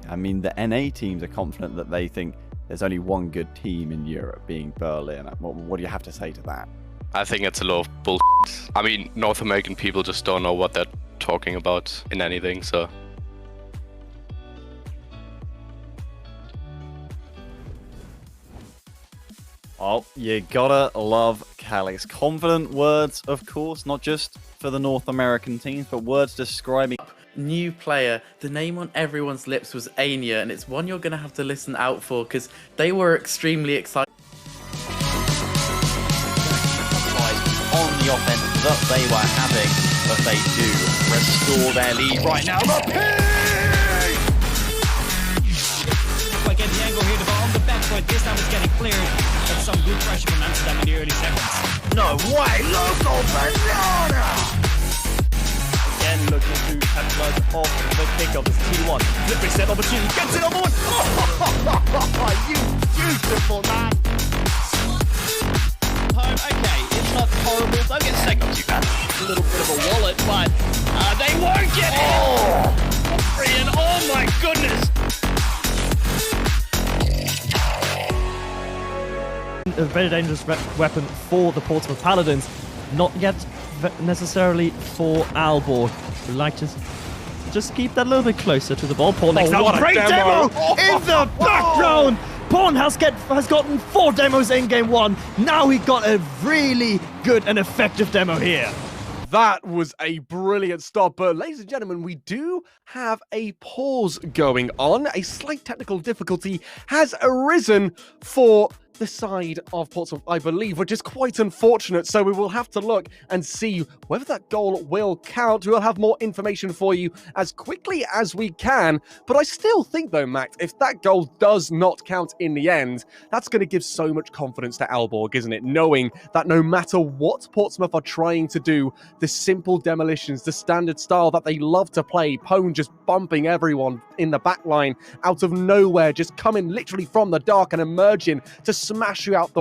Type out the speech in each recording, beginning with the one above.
I mean, the NA teams are confident that they think there's only one good team in Europe, being Berlin. What do you have to say to that? I think it's a lot of bullshit. I mean, North American people just don't know what they're talking about in anything, so... Oh, you gotta love Calix. Confident words, of course, not just for the North American teams, but words describing... New player, the name on everyone's lips was Anya, and it's one you're going to have to listen out for because they were extremely excited. On the offense that they were having, but they do restore their lead right now. Again, the angle here, the ball on the back foot. This time it's getting cleared. That's some good pressure from Amsterdam in the early seconds. No way, local banana! Again, looking to capitalize off the kickoff. It's 2-1. Flipping set opportunity, gets it on board. You beautiful man. Okay, it's not horrible. Don't get second. Not too bad. A little bit of a wallet, but they won't get it. Brilliant. Oh my goodness. A very dangerous weapon for the Portsmouth Paladins, not yet necessarily for Aalborg. We'd like to just keep that a little bit closer to the ball. Pawn next out. Great demo in the background. Pawn has gotten 4 demos in game 1. Now he got a really good and effective demo here. That was a brilliant stop, but ladies and gentlemen, we do have a pause going on. A slight technical difficulty has arisen for the side of Portsmouth, I believe, which is quite unfortunate. So we will have to look and see whether that goal will count. We'll have more information for you as quickly as we can. But I still think, though, Max, if that goal does not count in the end, that's going to give so much confidence to Aalborg, isn't it? Knowing that no matter what Portsmouth are trying to do, the simple demolitions, the standard style that they love to play, Pone just bumping everyone in the back line out of nowhere, just coming literally from the dark and emerging to smash you out the...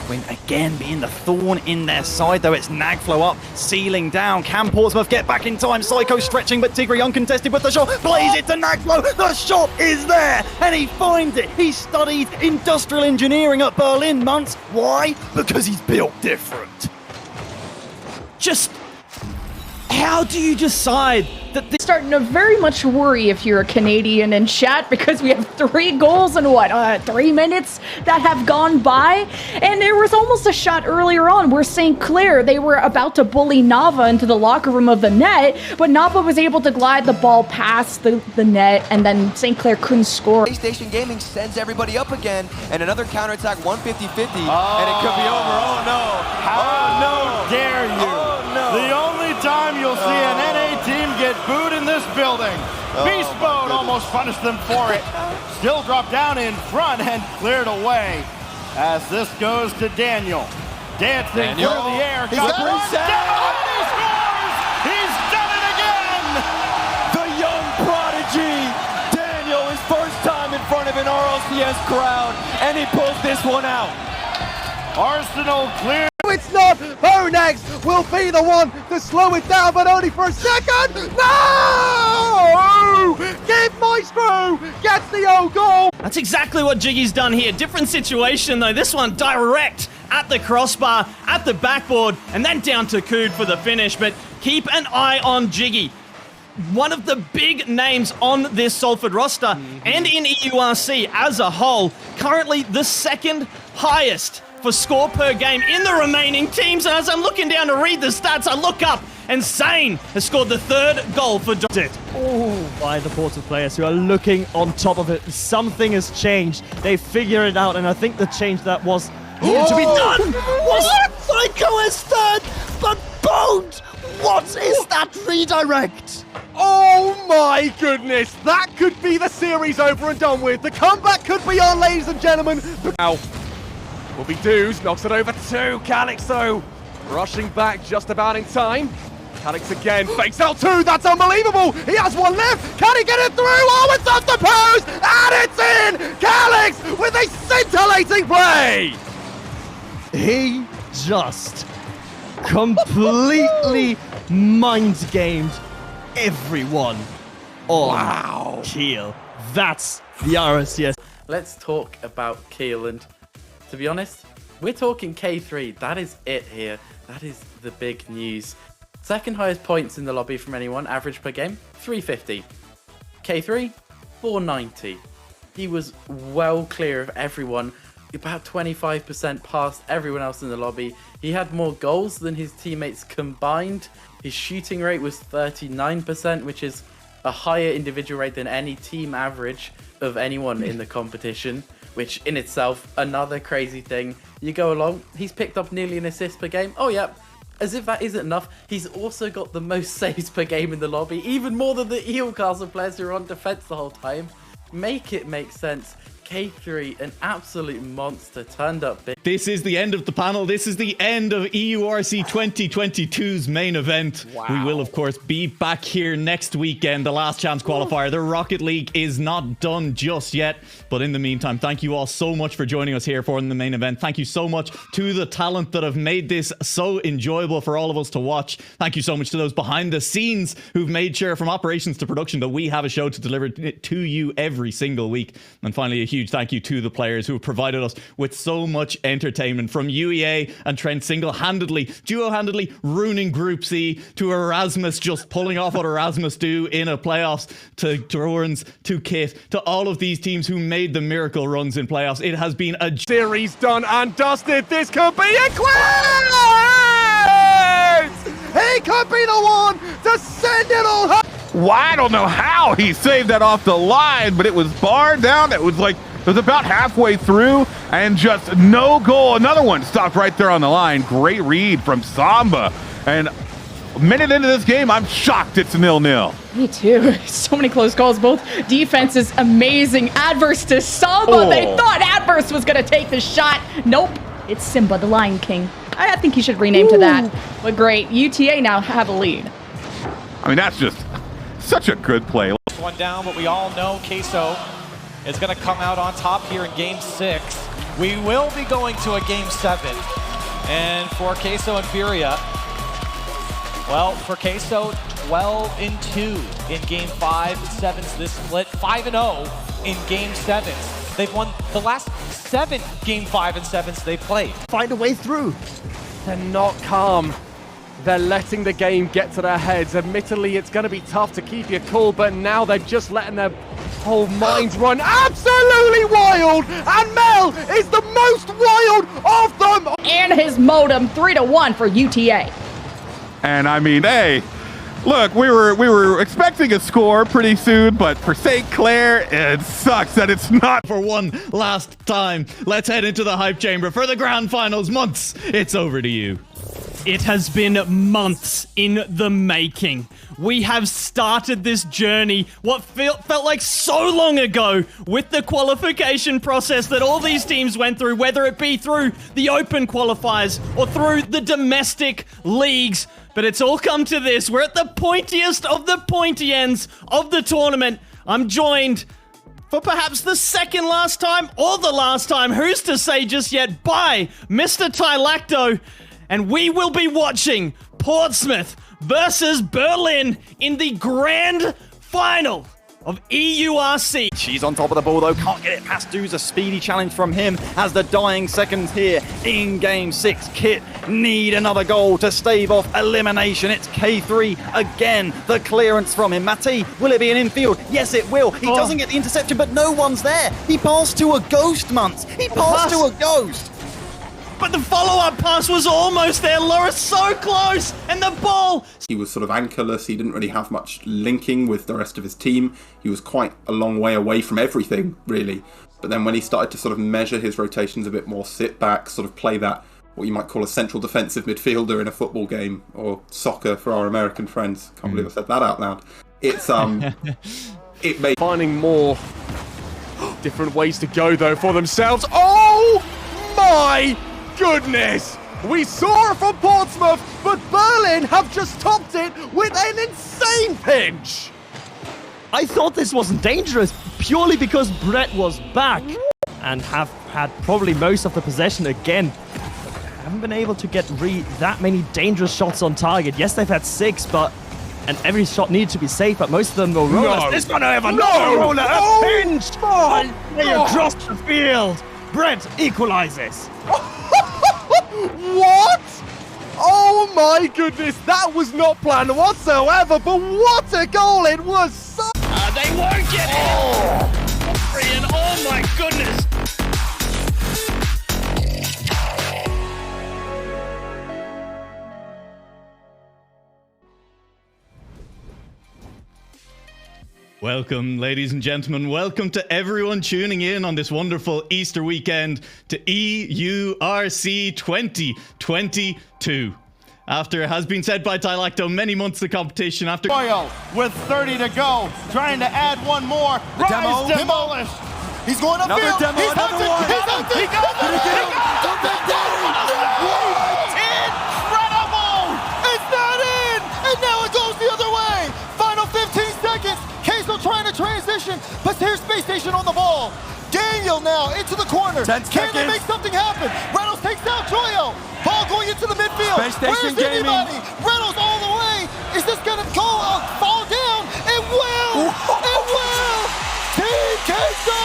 Quinn again being the thorn in their side, though. It's Nagflow up, sealing down. Can Portsmouth get back in time? Psycho stretching, but Tigray uncontested with the shot. Plays it to Nagflow. The shot is there, and he finds it. He studied industrial engineering at Berlin months. Why? Because he's built different. Just how do you decide that this... Starting to very much worry if you're a Canadian in chat, because we have 3 goals in 3 minutes that have gone by, and there was almost a shot earlier on where St. Clair, they were about to bully Nava into the locker room of the net, but Nava was able to glide the ball past the net, and then St. Clair couldn't score. PlayStation Gaming sends everybody up again, and another counterattack, 150-50, and it could be over. Oh no! How dare you! Oh no! The only time you'll see an NA team get booed in this building. Beast Mode almost punished them for it. Still dropped down in front and cleared away. As this goes to Daniel. Dancing through the air. He's got down, he scores! He's done it again! The young prodigy, Daniel, his first time in front of an RLCS crowd, and he pulls this one out. Arsenal clear. It's not! Ponex will be the one to slow it down, but only for a second! No! Give Maestro! Gets the old goal! That's exactly what Jiggy's done here. Different situation, though. This one direct at the crossbar, at the backboard, and then down to Kood for the finish. But keep an eye on Jiggy. One of the big names on this Salford roster and in EURC as a whole. Currently the 2nd highest for score per game in the remaining teams. And as I'm looking down to read the stats, I look up and Sane has scored the 3rd goal for by the Portsmouth players who are looking on top of it. Something has changed. They figure it out, and I think the change that was needed to be done was Psycho is 3rd, but Bones, what is that redirect? Oh my goodness! That could be the series over and done with. The comeback could be on, ladies and gentlemen. Now, will be Dews, knocks it over to Calix, though. Rushing back just about in time. Calix again, fakes out 2, that's unbelievable! He has 1 left, can he get it through? Oh, it's off the post, and it's in! Calix with a scintillating play! He just completely mind-gamed everyone. on Kiel. That's the RSCS. Let's talk about Kiel, and to be honest, we're talking K3. That is it here. That is the big news. Second highest points in the lobby from anyone, average per game, 350. K3, 490. He was well clear of everyone, about 25% past everyone else in the lobby. He had more goals than his teammates combined. His shooting rate was 39%, which is a higher individual rate than any team average of anyone in the competition, which in itself, another crazy thing. You go along, he's picked up nearly an assist per game. Oh yeah, as if that isn't enough, he's also got the most saves per game in the lobby, even more than the Eelcastle players who are on defense the whole time. Make it make sense. K3, an absolute monster, turned up big. This is the end of the panel. This is the end of EURC 2022's main event. Wow. We will, of course, be back here next weekend, the last chance qualifier. The Rocket League is not done just yet. But in the meantime, thank you all so much for joining us here for the main event. Thank you so much to the talent that have made this so enjoyable for all of us to watch. Thank you so much to those behind the scenes who've made sure, from operations to production, that we have a show to deliver to you every single week. And finally, a huge thank you to the players who have provided us with so much entertainment, from UEA and Trent single-handedly, duo-handedly ruining Group C, to Erasmus just pulling off what Erasmus do in a playoffs, to Dorns, to Kit, to all of these teams who made the miracle runs in playoffs. It has been a Series done and dusted. This could be a quiz! He could be the one to send it all home. Well, I don't know how he saved that off the line, but it was barred down. It was about halfway through, and just no goal. Another one stopped right there on the line. Great read from Samba. And a minute into this game, I'm shocked it's 0-0. Me too. So many close calls. Both defenses amazing. Adverse to Samba. They thought Adverse was going to take the shot. Nope. It's Simba, the Lion King. I think he should rename to that. But great. UTA now have a lead. I mean, that's just such a good play. One down, but we all know Queso is going to come out on top here in Game 6. We will be going to a Game 7. And for Queso and Furia, well, for Queso, 12-2 in Game 5 and 7s this split, 5-0 in Game 7s. They've won the last 7 Game 5 and 7s they've played. Find a way through. They're not calm. They're letting the game get to their heads. Admittedly, it's going to be tough to keep your cool, but now they're just letting their whole minds run absolutely wild. And Mel is the most wild of them. And his modem, 3-1 for UTA. And I mean, hey, look, we were expecting a score pretty soon, but for St. Clair, it sucks that it's not. For one last time, let's head into the hype chamber for the grand finals. Months, it's over to you. It has been months in the making. We have started this journey, what felt like so long ago, with the qualification process that all these teams went through, whether it be through the open qualifiers or through the domestic leagues. But it's all come to this. We're at the pointiest of the pointy ends of the tournament. I'm joined for perhaps the second last time or the last time, who's to say just yet, by Mr. Tylacto. And we will be watching Portsmouth versus Berlin in the grand final of EURC. She's on top of the ball though, can't get it past Du's. A speedy challenge from him as the dying seconds here in Game 6. Kit need another goal to stave off elimination. It's K3 again, the clearance from him. Mati, will it be an infield? Yes, it will. He doesn't get the interception, but no one's there. He passed to a ghost, Munts. He passed to a ghost. But the follow-up pass was almost there. Laura so close, and the ball. He was sort of anchorless. He didn't really have much linking with the rest of his team. He was quite a long way away from everything, really. But then when he started to sort of measure his rotations a bit more, sit back, sort of play that, what you might call a central defensive midfielder in a football game, or soccer for our American friends. Can't believe I said that out loud. It's, it made... Finding more different ways to go, though, for themselves. Oh my goodness! We saw it from Portsmouth, but Berlin have just topped it with an insane pinch! I thought this wasn't dangerous, purely because Brett was back and have had probably most of the possession again. Haven't been able to get that many dangerous shots on target. Yes, they've had 6, but and every shot needed to be safe, but most of them were rollers. No. This one, however, No. no roller, a Oh. pinch ball across the field. Brett equalizes. What? Oh my goodness, that was not planned whatsoever, but what a goal it was! So They won't get it. And oh my goodness. Welcome, ladies and gentlemen. Welcome to everyone tuning in on this wonderful Easter weekend to EURC 2022. After it has been said by Tylacto, many months of competition after... Royal with 30 to go, trying to add one more. Rise demolished. He's going upfield. He's Another one. He's hunting. He got it. Incredible. It's not in! And now it goes the other way! Final 15 seconds! Queso trying to transition, but here's Space Station on the ball. Daniel now into the corner. 10 Can they seconds. make something happen? Reynolds takes out Joyo. Ball going into the midfield. Space Station Where's gaming. anybody? Reynolds all the way. Is this going to go fall down? It will! It will! Team Queso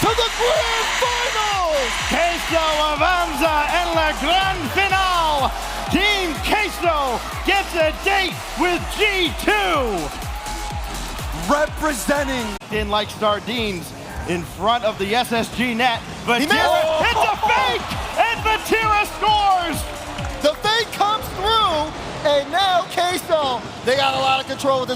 to the grand finals! Queso avanza en la gran final. Team Queso gets a date with G2. Representing. In like sardines in front of the SSG net. made it. Vatira, it's a fake, and Vatira scores. The fake comes through, and now Queso, they got a lot of control of this.